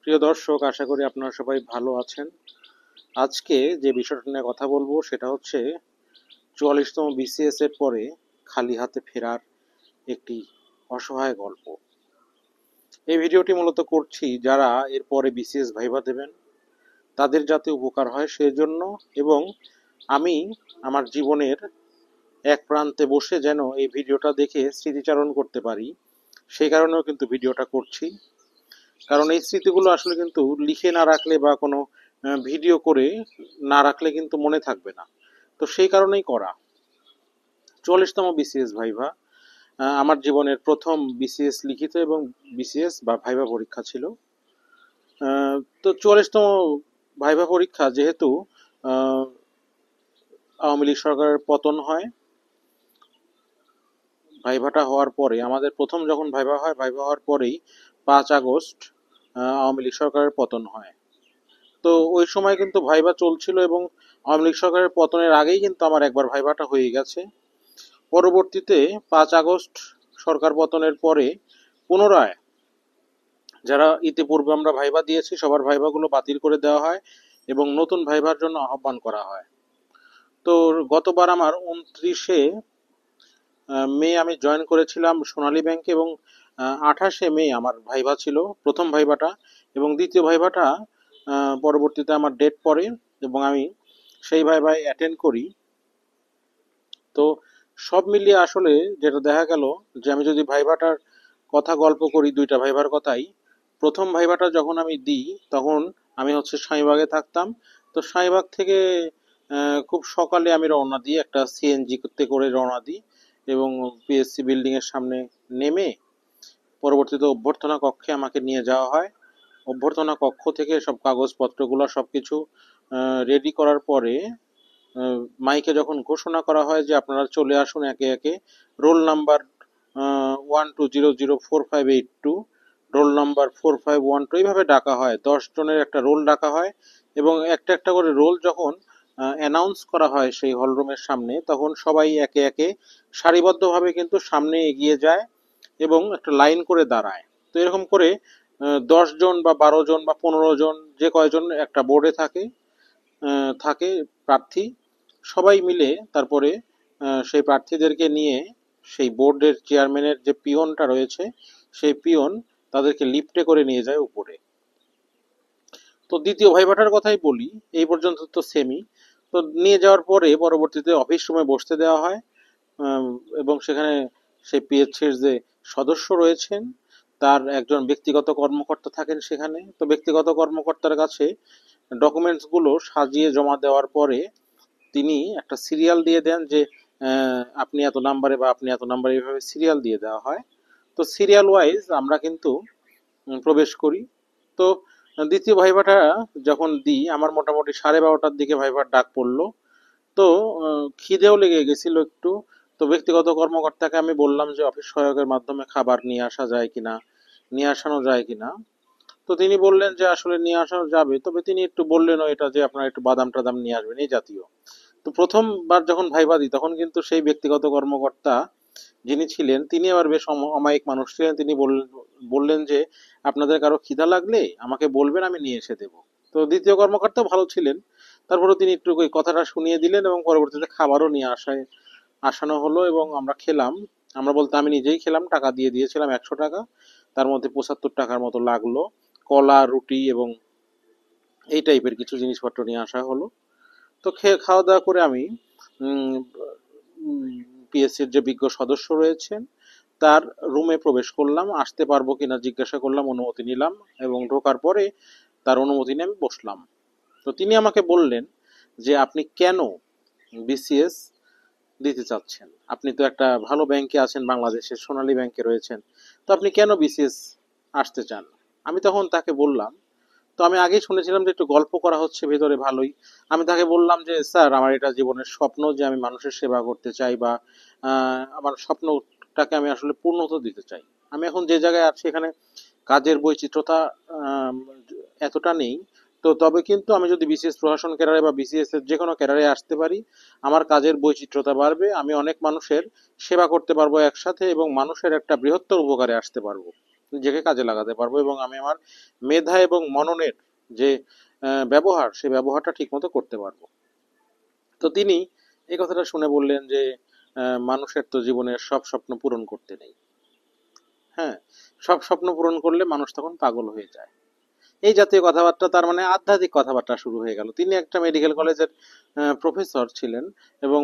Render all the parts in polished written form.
প্রিয় দর্শক, আশা করি আপনারা সবাই ভালো আছেন। আজকে যে বিষয়টা নিয়ে কথা বলবো সেটা হচ্ছে 44তম বিসিএস এর পরে খালি হাতে ফেরার একটি অসহায় গল্প। এই ভিডিওটি মূলত করছি যারা এরপরে বিসিএস ভাইভা দেবেন, তাদের যাতে উপকার হয় সেজন্য, এবং আমি আমার জীবনের এক প্রান্তে বসে যেন এই ভিডিওটা দেখে স্মৃতিচারণ করতে পারি, সেই কারণেও কিন্তু ভিডিওটা করছি। কারণ এই স্মৃতিগুলো আসলে কিন্তু লিখে না রাখলে বা কোনো ভিডিও করে না রাখলে কিন্তু মনে থাকবে না। তো সেই কারণেই করা 44তম বিসিএস ভাইভা। আমার জীবনের প্রথম বিসিএস লিখিত এবং বিসিএস বা ভাইভা পরীক্ষা ছিল। তো 44তম ভাইভা পরীক্ষা যেহেতু আওয়ামী লীগ সরকারের পতন হয়, ভাইভাটা হওয়ার পরে আমাদের প্রথম যখন ভাইভা হয়, ভাইভা হওয়ার পরেই 5 আগস্ট আওয়ামী লীগ সরকারের পতন হয়। তো ওই সময় কিন্তু ভাইভা চলছিল এবং আওয়ামী লীগ সরকারের পতনের আগেই কিন্তু আমার একবার ভাইভাটা হয়ে গেছে। পরবর্তীতে 5 আগস্ট সরকার পতনের পরে পুনরায় যারা ইতিপূর্বে আমরা ভাইভা দিয়েছি সবার ভাইভাগুলো বাতিল করে দেওয়া হয় এবং নতুন ভাইভার জন্য আহ্বান করা হয়। তো গতবার আমার 29শে মে আমি জয়েন করেছিলাম সোনালী ব্যাংকে, এবং 28শে মে আমার ভাইভা ছিল, প্রথম ভাইভাটা। এবং দ্বিতীয় ভাইভাটা পরবর্তীতে আমার ডেট পড়ে এবং আমি সেই ভাইভায় অ্যাটেন্ড করি। তো সব মিলিয়ে আসলে যেটা দেখা গেল যে আমি যদি ভাইভাটার কথা গল্প করি, দুইটা ভাইভার কথাই। প্রথম ভাইভাটা যখন আমি দিই তখন আমি হচ্ছে স্বামীবাগে থাকতাম। তো স্বামীবাগ থেকে খুব সকালে আমি রওনা দিই, একটা সিএনজি তে করে রওনা দিই এবং পিএসসি বিল্ডিং এর সামনে নেমে পরবর্তীতে অভ্যর্থনা কক্ষে আমাকে নিয়ে যাওয়া হয়। অভ্যর্থনা কক্ষ থেকে সব কাগজপত্রগুলো সবকিছু রেডি করার পরে মাইকে যখন ঘোষণা করা হয় যে আপনারা চলে আসুন একে একে, রোল নাম্বার 12000458 রোল নাম্বার 4512 এইভাবে ডাকা হয়, 10 জনের একটা রোল ডাকা হয়। এবং একটা একটা করে রোল যখন অ্যানাউন্স করা হয় সেই হলরুমের সামনে, তখন সবাই একে একে সারিবদ্ধভাবে কিন্তু সামনে এগিয়ে যায় এবং একটা লাইন করে দাঁড়ায়। তো এরকম করে 10 জন বা 12 জন বা 15 জন, যে কয়জন একটা বোর্ডে থাকে প্রার্থী, সবাই মিলে তারপরে সেই প্রার্থীদেরকে নিয়ে সেই বোর্ডের চেয়ারম্যানের যে পিয়নটা রয়েছে সেই পিয়ন তাদেরকে লিফটে করে নিয়ে যায় উপরে। তো দ্বিতীয় ভাইভাটার কথাই বলি, এই পর্যন্ত তো সেমই। তো নিয়ে যাওয়ার পরে পরবর্তীতে অফিস রুমে বসতে দেওয়া হয়, আম, এবং সেখানে সেই পিএসসির যে সদস্য রয়েছেন তার একজন ব্যক্তিগত কর্মকর্তা থাকেন সেখানে। তো ব্যক্তিগত কর্মকর্তার কাছে ডকুমেন্টস গুলো সাজিয়ে জমা দেওয়ার পরে তিনি একটা সিরিয়াল দিয়ে দেন যে আপনি এত নাম্বারে বা আপনি এত নাম্বারে, এইভাবে সিরিয়াল দিয়ে দেওয়া হয়। তো সিরিয়াল ওয়াইজ আমরা কিন্তু প্রবেশ করি। তো দ্বিতীয় ভাইভাটা যখন দিই আমার মোটামুটি 12:30টার দিকে ভাইভার ডাক পড়লো। তো খিদেও লেগে গেছিল একটু। তো ব্যক্তিগত কর্মকর্তাকে আমি বললাম যে অফিস সহায়কের মাধ্যমে খাবার নিয়ে আসা যায় কিনা, নিয়ে আসানো যায় কিনা। তো তিনি বললেন যে আসলে নিয়ে আসানো যাবে, তবে তিনি একটু বললেনও এটা যে আপনারা একটু বাদাম টাদাম নিয়ে আসবেন এই জাতীয়। তো প্রথমবার যখন ভাইবা দিই তখন কিন্তু সেই ব্যক্তিগত কর্মকর্তা যিনি ছিলেন তিনি আবার বেশ অমায়িক মানুষ ছিলেন। তিনি বললেন যে আপনাদের কারো খিদা লাগলে আমাকে বলবেন, আমি নিয়ে এসে দেবো। তো দ্বিতীয় কর্মকর্তা ভালো ছিলেন, তারপরে তিনি একটু ওই কথাটা শুনিয়ে দিলেন এবং পরবর্তীতে খাবারও নিয়ে আসানো হলো এবং আমরা খেলাম। আমরা বলতে আমি নিজেই খেলাম, টাকা দিয়ে দিয়েছিলাম 100 টাকা। তার মধ্যে 75 টাকার মতো লাগলো। কলা, রুটি এবং এই টাইপের কিছু জিনিসপত্র নিয়ে আসা হলো। তো খাওয়া দাওয়া করে আমি পিএসসির যে বিজ্ঞ সদস্য রয়েছেন তার রুমে প্রবেশ করলাম। আসতে পারবো কিনা জিজ্ঞাসা করলাম, অনুমতি নিলাম এবং ঢোকার পরে তার অনুমতি নিয়ে আমি বসলাম। তো তিনি আমাকে বললেন যে আপনি কেন বিসিএস দিতে চাচ্ছেন, আপনি তো একটা ভালো ব্যাংকে আছেন, বাংলাদেশের সোনালী ব্যাংকে রয়েছেন, তো আপনি কেন বিসিএস আসতে চান। আমি তখন তাকে বললাম, তো আমি আগেই শুনেছিলাম যে একটু গল্প করা হচ্ছে ভেতরে ভালোই। আমি তাকে বললাম যে স্যার আমার এটা জীবনের স্বপ্ন যে আমি মানুষের সেবা করতে চাই, বা আমার স্বপ্নটাকে আমি আসলে পূর্ণতা দিতে চাই। আমি এখন যে জায়গায় আছি এখানে কাজের বৈচিত্র্যতা আম, এতটা নেই। তো তবে কিন্তু আমি যদি বিসিএস প্রশাসন ক্যাডারে বা বিসিএস এর যে কোনো ক্যাডারে আসতে পারি, আমার কাজের বৈচিত্র্যতা বাড়বে, আমি অনেক মানুষের সেবা করতে পারবো একসাথে এবং মানুষের একটা বৃহত্তর উপকারে আসতে পারবো। নিজেকে কাজে লাগাতে পারবো এবং আমি আমার মেধা এবং মননের যে ব্যবহার, সেই ব্যবহারটা ঠিকমতো করতে পারবো। তো তিনি এই কথাটা শুনে বললেন যে মানুষের তো জীবনের সব স্বপ্ন পূরণ করতে নেই। হ্যাঁ, সব স্বপ্ন পূরণ করলে মানুষ তখন পাগল হয়ে যায়। এই জাতীয় কথাবার্তা, তার মানে আধ্যাত্মিক কথাবার্তা শুরু হয়ে গেল। তিনি একটা মেডিকেল কলেজের প্রফেসর ছিলেন এবং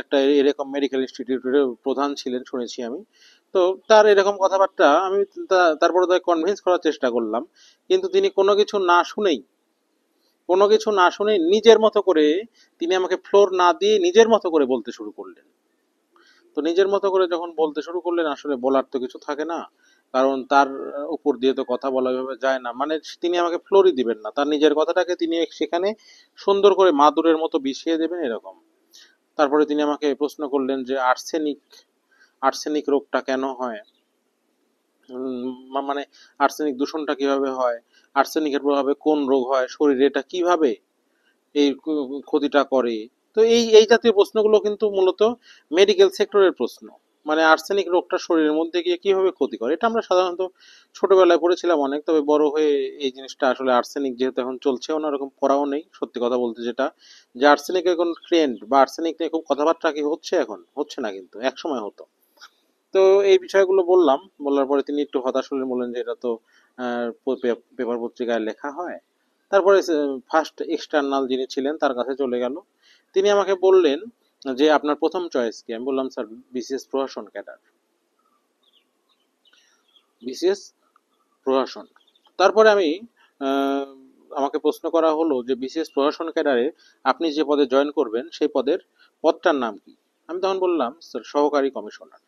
একটা এরকম মেডিকেল ইনস্টিটিউটের প্রধান ছিলেন শুনেছি আমি। তো তার এরকম কথাবার্তা আমি তারপরে তাকে কনভিন্স করার চেষ্টা করলাম, কিন্তু তিনি কোনো কিছু না শুনেই নিজের মতো করে, তিনি আমাকে ফ্লোর না দিয়ে নিজের মতো করে বলতে শুরু করলেন। তো নিজের মতো করে যখন বলতে শুরু করলেন, আসলে বলার তো কিছু থাকে না, কারণ তার উপর দিয়ে তো কথা বলা এভাবে যায় না। মানে তিনি আমাকে ফ্লোরই দিবেন না, তার নিজের কথাটাকে তিনি সেখানে সুন্দর করে মাদুরের মতো বিছিয়ে দেবেন এরকম। তারপরে তিনি আমাকে প্রশ্ন করলেন যে আর্সেনিক আর্সেনিক রোগটা কেন হয়, মানে আর্সেনিক দূষণটা কিভাবে হয়, আর্সেনিকের প্রভাবে কোন রোগ হয় শরীরে, এটা কিভাবে এই ক্ষতিটা করে। তো এই এই জাতীয় প্রশ্নগুলো কিন্তু মূলত মেডিকেল সেক্টরের প্রশ্ন। মানে আর্সেনিক রোগটা শরীরের মধ্যে গিয়ে কিভাবে ক্ষতি করে, এটা আমরা সাধারণত ছোটবেলায় পড়েছিলাম অনেক, তবে বড় হয়ে এই জিনিসটা আসলে আর্সেনিক যেহেতু এখন চলছেও না, ওরকম পড়াও নেই সত্যি কথা বলতে। যেটা যে আর্সেনিকের কোন ট্রেন্ড বা আর্সেনিক নিয়ে খুব কথাবার্তা কি হচ্ছে, এখন হচ্ছে না, কিন্তু এক সময় হতো। তো এই বিষয়গুলো বললাম, বলার পরে তিনি একটু হতাশ হলেন, বললেন যে এটা তো পেপার পত্রিকায় লেখা হয়। তারপরে ফার্স্ট এক্সটার্নাল যিনি ছিলেন তার কাছে চলে গেল। তিনি আমাকে বললেন যে আপনার প্রথম চয়েস কি। আমি বললাম স্যার বিসিএস প্রশাসন ক্যাডার, বিসিএস প্রশাসন। তারপরে আমি আহ, আমাকে প্রশ্ন করা হলো যে বিসিএস প্রশাসন ক্যাডারে আপনি যে পদে জয়েন করবেন সেই পদটার নাম কি। আমি তখন বললাম স্যার সহকারী কমিশনার।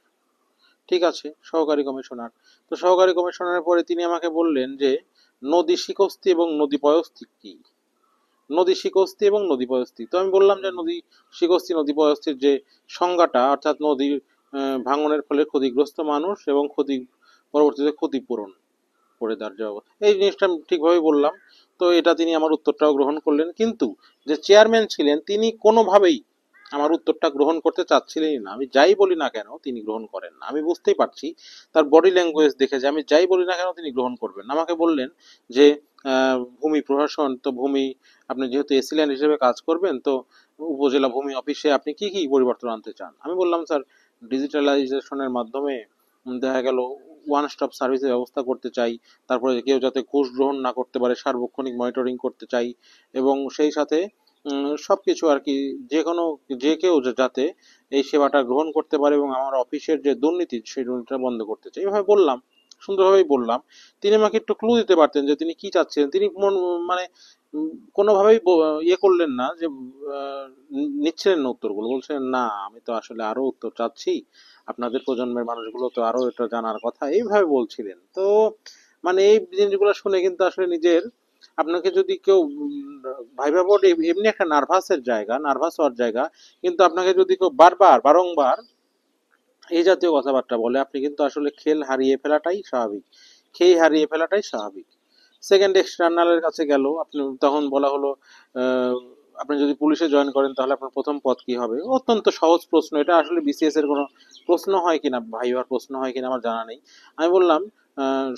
ঠিক আছে, সহকারী কমিশনার। তো সহকারী কমিশনারের পরে তিনি আমাকে বললেন যে নদী শিকস্তি এবং নদী পয়স্থি কি। নদী শিকস্তি এবং নদী পয়স্থি, তো আমি বললাম যে নদী শিকস্তি নদী পয়স্থির যে সংজ্ঞাটা, অর্থাৎ নদীর ভাঙনের ফলে ক্ষতিগ্রস্ত মানুষ এবং পরবর্তীতে ক্ষতিপূরণ করে দেওয়ার যে অবস্থা, এই জিনিসটা আমি ঠিকভাবেই বললাম। তো এটা তিনি আমার উত্তরটাও গ্রহণ করলেন, কিন্তু যে চেয়ারম্যান ছিলেন তিনি কোনোভাবেই আমার উত্তরটা গ্রহণ করতে চাচ্ছিলেনই না। আমি যাই বলি না কেন তিনি গ্রহণ করেন না, আমি বুঝতেই পারছি তার বডি ল্যাঙ্গুয়েজ দেখে যে আমি যাই বলি না কেন তিনি গ্রহণ করবেন না। আমাকে বললেন যে ভূমি প্রশাসন, তো ভূমি আপনি যেহেতু এসিল্যান্ড হিসেবে কাজ করবেন, তো উপজেলা ভূমি অফিসে আপনি কি কি পরিবর্তন আনতে চান। আমি বললাম স্যার ডিজিটালাইজেশনের মাধ্যমে দেখা গেল ওয়ান স্টপ সার্ভিসের ব্যবস্থা করতে চাই, তারপরে কেউ যাতে ঘুষ গ্রহণ না করতে পারে সার্বক্ষণিক মনিটরিং করতে চাই, এবং সেই সাথে সবকিছু আর কি, যে কোনো যে কেউ যাতে এই সেবাটা গ্রহণ করতে পারে এবং আমার অফিসের যে দুর্নীতি সেই দুর্নীতিটা বন্ধ করতে চাই। এইভাবে বললাম, সুন্দরভাবেই বললাম। তিনি আমাকে একটু ক্লু দিতে পারতেন যে তিনি কি চাচ্ছিলেন। তিনি মানে কোনোভাবেই ইয়ে করলেন না যে নিচ্ছিলেন না উত্তরগুলো, বলছেন না আমি তো আসলে আরো উত্তর চাচ্ছি, আপনাদের প্রজন্মের মানুষগুলো তো আরো এটা জানার কথা, এইভাবে বলছিলেন। তো মানে এই জিনিসগুলো শুনে কিন্তু আসলে নিজের, আপনাকে যদি কেউ ভাইবা বোর্ড এমনি একটা নার্ভাস হওয়ার জায়গা, কিন্তু আপনাকে যদি কেউ বারংবার এই জাতীয় কথাবার্তা বলে, আপনি কিন্তু আসলে খেই হারিয়ে ফেলাটাই স্বাভাবিক। সেকেন্ড এক্সটার্নালের কাছে গেল, আপনি তখন বলা হলো আপনি যদি পুলিশে জয়েন করেন তাহলে আপনার প্রথম পদ কি হবে। অত্যন্ত সহজ প্রশ্ন, এটা আসলে বিসিএস এর কোনো প্রশ্ন হয় কিনা, ভাইবার প্রশ্ন হয় কিনা আমার জানা নেই। আমি বললাম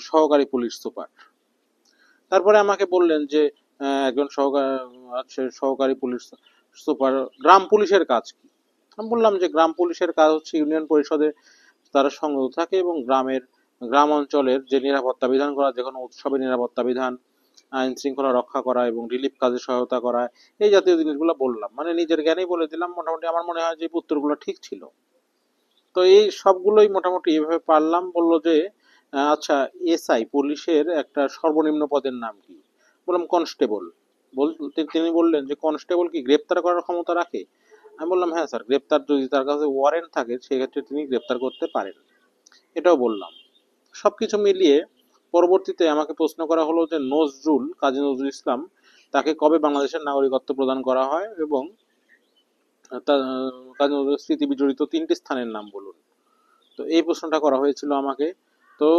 সহকারী পুলিশ সুপার। তারপরে আমাকে বললেন যে একজন সহকারী পুলিশ সুপার, গ্রাম পুলিশের কাজ কি। আমি বললাম যে গ্রাম পুলিশের কাজ হচ্ছে ইউনিয়ন পরিষদে তারা সংযুক্ত থাকে এবং গ্রাম অঞ্চলের যে নিরাপত্তা বিধান করা, যে কোনো উৎসবে নিরাপত্তা বিধান, আইন শৃঙ্খলা রক্ষা করা এবং রিলিফ কাজে সহায়তা করা, এই জাতীয় জিনিসগুলো বললাম। মানে নিজের জ্ঞানেই বলে দিলাম। মোটামুটি আমার মনে হয় যে উত্তরগুলো ঠিক ছিল। তো এই সবগুলোই মোটামুটি এভাবে পারলাম। বলল যে আচ্ছা এসআই পুলিশের একটা সর্বনিম্ন পদের নাম কি। বললাম কনস্টেবল। তিনি বললেন যে কনস্টেবল কি গ্রেপ্তার করার ক্ষমতা রাখে। আমি বললাম হ্যাঁ স্যার, গ্রেপ্তার যদি তার কাছে ওয়ারেন্ট থাকে সেক্ষেত্রে তিনি গ্রেপ্তার করতে পারেন, এটাও বললাম। সবকিছু মিলিয়ে পরবর্তীতে আমাকে প্রশ্ন করা হলো যে কাজী নজরুল ইসলাম তাকে কবে বাংলাদেশের নাগরিকত্ব প্রদান করা হয় এবং কাজী নজরুল স্মৃতি বিজড়িত 3টি স্থানের নাম বলুন। তো এই প্রশ্নটা করা হয়েছিল আমাকে। তো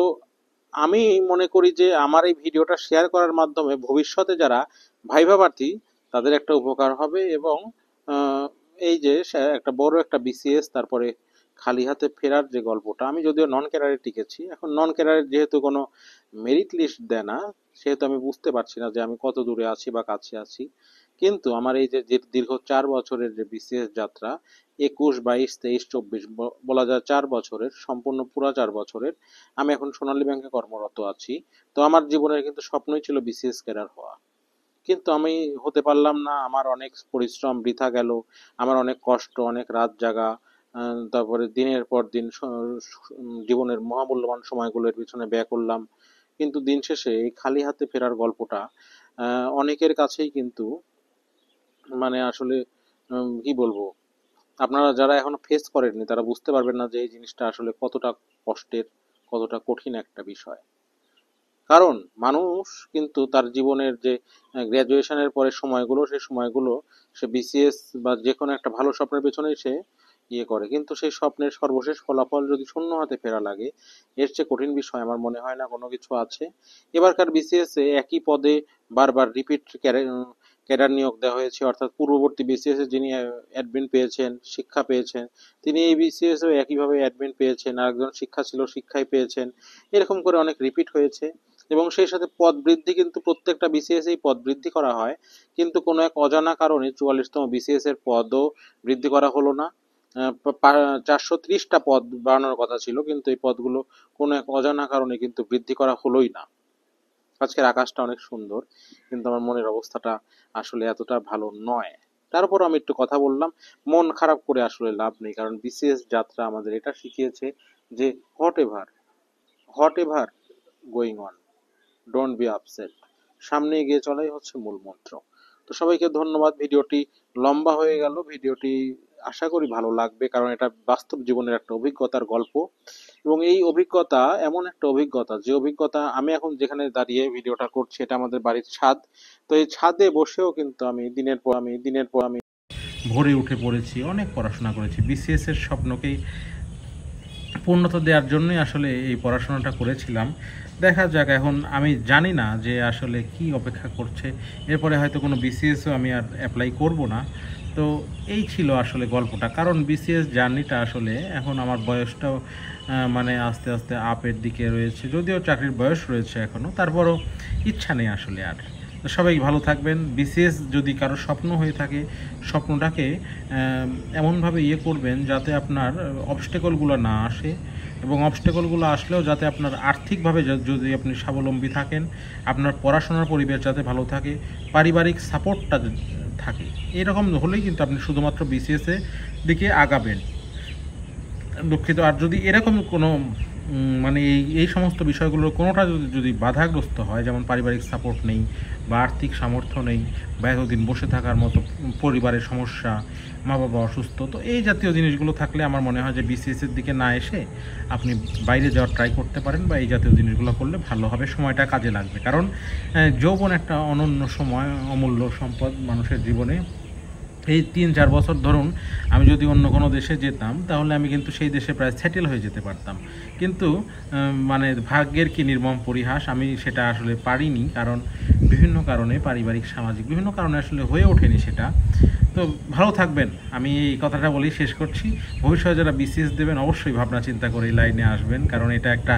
আমি মনে করি যে আমার এই ভিডিওটা শেয়ার করার মাধ্যমে ভবিষ্যতে যারা ভাইভা প্রার্থী তাদের একটা উপকার হবে, এবং আহ, এই যে একটা বড় একটা বিসিএস, তারপরে খালি হাতে ফেরার যে গল্পটা, আমি যদিও নন ক্যাডারে টিকেছি, এখন নন ক্যাডারের যেহেতু কোনো মেরিট লিস্ট দেয় না, সেহেতু আমি বুঝতে পারছি না যে আমি কত দূরে আছি বা কাছে আছি। কিন্তু আমার এই যে দীর্ঘ 4 বছরের যে বিসিএস যাত্রা, 21, 22, 23, 24, বলা যায় 4 বছরের, সম্পূর্ণ পুরা 4 বছরের আমি এখন সোনালী ব্যাংকে কর্মরত আছি। তো আমার জীবনের কিন্তু স্বপ্নই ছিল বিসিএস ক্যাডার হওয়া, কিন্তু আমি হতে পারলাম না। আমার অনেক পরিশ্রম বৃথা গেল, আমার অনেক কষ্ট, অনেক রাত জাগা, তারপরে দিনের পর দিন জীবনের মহামূল্যবান সময়গুলোর পিছনে ব্যয় করলাম। কিন্তু দিন শেষে এই খালি হাতে ফেরার গল্পটা অনেকের কাছেই কিন্তু মানে আসলে কি বলবো, আপনারা যারা এখনো ফেস করেননি তারা বুঝতে পারবেন না যে এই জিনিসটা আসলে কতটা কষ্টের, কতটা কঠিন একটা বিষয়। কারণ মানুষ কিন্তু তার জীবনের যে গ্র্যাজুয়েশনের পরে সময়গুলো, সেই সময়গুলো সে বিসিএস বা যে কোনো একটা ভালো স্বপ্নের পেছনেই সে করে, কিন্তু সেই স্বপ্নের সর্বশেষ ফলাফল যদি শূন্য হাতে ফেরা লাগে, এর চেয়ে কঠিন বিষয় আমার মনে হয় না কোনো কিছু আছে। এবারকার বিসিএস এ একই পদে বারবার রিপিট ক্যাডার নিয়োগ দেওয়া হয়েছে, অর্থাৎ পূর্ববর্তী বিসিএস এ যিনি অ্যাডমিন পেয়েছেন, শিক্ষা পেয়েছেন, তিনি এই বিসিএস এও একইভাবে অ্যাডমিন পেয়েছেন, আরেকজন শিক্ষা ছিল, শিক্ষায় পেয়েছেন। এরকম করে অনেক রিপিট হয়েছে। এবং সেই সাথে পদ বৃদ্ধি কিন্তু প্রত্যেকটা বিসিএস এই পদ বৃদ্ধি করা হয়, কিন্তু কোনো এক অজানা কারণে 44তম বিসিএস এর পদও বৃদ্ধি করা হলো না। 430টা পদ বাড়ানোর কথা ছিল, কিন্তু এই পদগুলো কোনো এক অজানা কারণে কিন্তু বৃদ্ধি করা হলোই না। আজকের আকাশটা অনেক সুন্দর, কিন্তু আমার মনের অবস্থাটা আসলে এতটা ভালো নয়। তারপর আমি একটু কথা বললাম, মন খারাপ করে আসলে লাভ নেই, কারণ বিসিএস যাত্রা আমাদের এটা শিখিয়েছে যে what ever going on, don't be upset, সামনে এগিয়ে চলাই হচ্ছে মূল মন্ত্র। তো সবাইকে ধন্যবাদ। ভিডিওটি লম্বা হয়ে গেল, ভিডিওটি আশা করি ভালো লাগবে, কারণ এটা বাস্তব জীবনের একটা অভিজ্ঞতার গল্প। এবং এই অভিজ্ঞতা এমন একটা অভিজ্ঞতা, যে অভিজ্ঞতা আমি এখন যেখানে দাঁড়িয়ে ভিডিওটা করছি, এটা আমাদের বাড়ির ছাদ। তো এই ছাদে বসেও কিন্তু আমি দিনের পর আমি ভরে উঠে পড়েছি, অনেক পড়াশোনা করেছি, বিসিএস এর স্বপ্নকেই পূর্ণতা দেওয়ার জন্যই আসলে এই পড়াশোনাটা করেছিলাম। দেখা যাক, এখন আমি জানি না যে আসলে কি অপেক্ষা করছে, এরপরে হয়তো কোনো বিসিএসও আমি আর অ্যাপ্লাই করব না। তো এই ছিল আসলে গল্পটা, কারণ বিসিএস জার্নিটা আসলে এখন আমার বয়সটাও মানে আস্তে আস্তে আপের দিকে রয়েছে, যদিও চাকরির বয়স রয়েছে এখনও, তারপরও ইচ্ছা নেই আসলে আর। তো সবাই ভালো থাকবেন। বিসিএস যদি কারো স্বপ্ন হয়ে থাকে, স্বপ্নটাকে এমনভাবে করবেন যাতে আপনার অবস্টেকলগুলো না আসে, এবং অবস্টেকলগুলো আসলেও যাতে আপনার আর্থিকভাবে যদি আপনি স্বাবলম্বী থাকেন, আপনার পড়াশোনার পরিবেশ যাতে ভালো থাকে, পারিবারিক সাপোর্টটা থাকে, এরকম হলেই কিন্তু আপনি শুধুমাত্র বিসিএসে দিকে আগাবেন। দুঃখিত। আর যদি এরকম কোনো মানে এই সমস্ত বিষয়গুলোর কোনোটা যদি বাধাগ্রস্ত হয়, যেমন পারিবারিক সাপোর্ট নেই বা আর্থিক সামর্থ্য নেই বা এতদিন বসে থাকার মতো পরিবারের সমস্যা, মা বাবা অসুস্থ, তো এই জাতীয় জিনিসগুলো থাকলে আমার মনে হয় যে বিসিএসের দিকে না এসে আপনি বাইরে যাওয়ার ট্রাই করতে পারেন, বা এই জাতীয় জিনিসগুলো করলে ভালো হবে, সময়টা কাজে লাগবে। কারণ যৌবন একটা অনন্য সময়, অমূল্য সম্পদ মানুষের জীবনে। এই 3-4 বছর ধরুন, আমি যদি অন্য কোনো দেশে যেতাম তাহলে আমি কিন্তু সেই দেশে প্রায় সেটেল হয়ে যেতে পারতাম, কিন্তু মানে ভাগ্যের কি নির্মম পরিহাস, আমি সেটা আসলে পারিনি, কারণ বিভিন্ন কারণে, পারিবারিক সামাজিক বিভিন্ন কারণে আসলে হয়ে ওঠেনি সেটা। তো ভালো থাকবেন, আমি এই কথাটা বলেই শেষ করছি। ভবিষ্যতে যারা বিসিএস দেবেন অবশ্যই ভাবনা চিন্তা করে এই লাইনে আসবেন, কারণ এটা একটা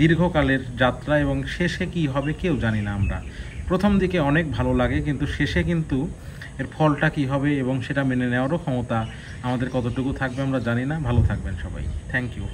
দীর্ঘকালের যাত্রা, এবং শেষে কি হবে কেউ জানি না আমরা। প্রথম দিকে অনেক ভালো লাগে, কিন্তু শেষে কিন্তু এর ফলটা কী হবে এবং সেটা মেনে নেওয়ারও ক্ষমতা আমাদের কতটুকু থাকবে আমরা জানি না। ভালো থাকবেন সবাই, থ্যাংক ইউ।